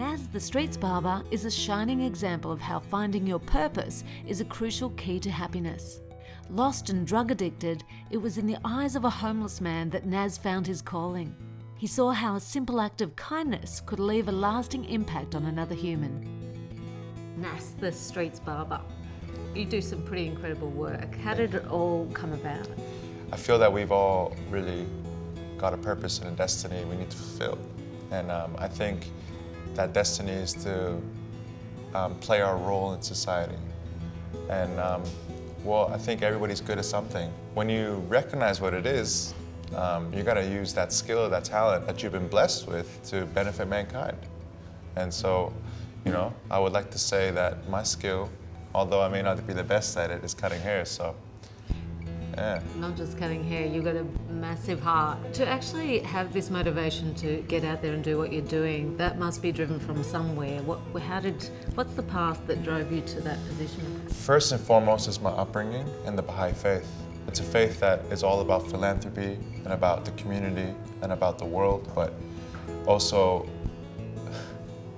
Nas the Streets Barber is a shining example of how finding your purpose is a crucial key to happiness. Lost and drug addicted, it was in the eyes of a homeless man that Nas found his calling. He saw how a simple act of kindness could leave a lasting impact on another human. Nas the Streets Barber, you do some pretty incredible work. How did it all come about? I feel that we've all really got a purpose and a destiny we need to fulfill. And I think that destiny is to play our role in society. And well, I think everybody's good at something. When you recognize what it is, you gotta use that skill, that talent that you've been blessed with to benefit mankind. And so, you know, I would like to say that my skill, although I may not be the best at it, is cutting hair, so. Yeah. Not just cutting hair, you've got a massive heart. To actually have this motivation to get out there and do what you're doing, that must be driven from somewhere. What's the path that drove you to that position? First and foremost is my upbringing in the Baha'i faith. It's a faith that is all about philanthropy and about the community and about the world, but also,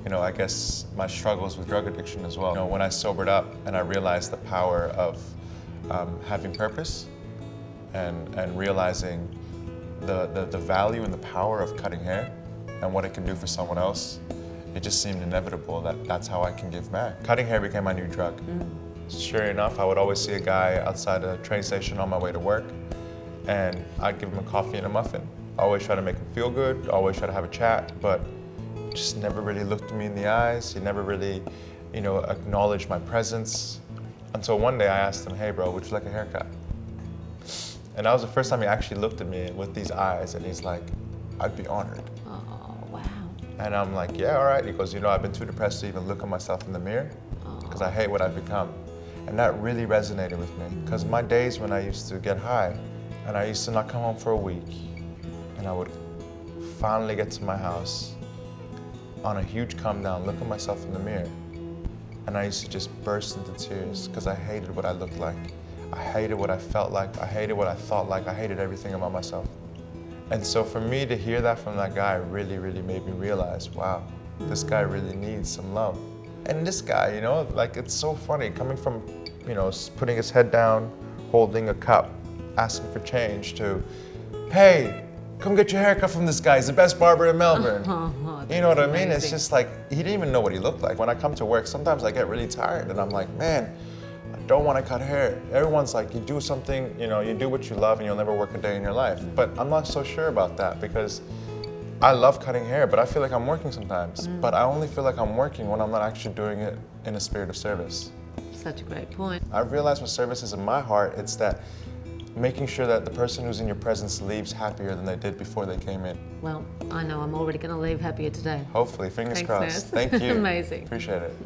you know, I guess my struggles with drug addiction as well. You know, when I sobered up and I realized the power of having purpose, and realizing the value and the power of cutting hair and what it can do for someone else, it just seemed inevitable that that's how I can give back. Cutting hair became my new drug. Sure enough, I would always see a guy outside a train station on my way to work, and I'd give him a coffee and a muffin. I always try to make him feel good, always try to have a chat, but just never really looked me in the eyes. He never really, you know, acknowledged my presence. Until one day I asked him, "Hey bro, would you like a haircut?" And that was the first time he actually looked at me with these eyes, and he's like, "I'd be honored." Oh, wow. And I'm like, "Yeah, all right." He goes, "You know, I've been too depressed to even look at myself in the mirror because I hate what I've become." And that really resonated with me, because my days when I used to get high, and I used to not come home for a week, and I would finally get to my house on a huge come down, look at myself in the mirror, and I used to just burst into tears because I hated what I looked like. I hated what I felt like. I hated what I thought like. I hated everything about myself. And so for me to hear that from that guy really, really made me realize, wow, this guy really needs some love. And this guy, you know, like, it's so funny coming from, you know, putting his head down, holding a cup, asking for change, to, "Hey, come get your haircut from this guy. He's the best barber in Melbourne." You know what I mean? It's just like, he didn't even know what he looked like. When I come to work, sometimes I get really tired and I'm like, man, I don't want to cut hair. Everyone's like, you do something, you know, you do what you love and you'll never work a day in your life. But I'm not so sure about that, because I love cutting hair, but I feel like I'm working sometimes. But I only feel like I'm working when I'm not actually doing it in a spirit of service. Such a great point. I've realized what service is in my heart. It's that making sure that the person who's in your presence leaves happier than they did before they came in. Well, I know I'm already going to leave happier today. Hopefully, fingers Thanks, crossed. Nas. Thank you. Amazing. Appreciate it.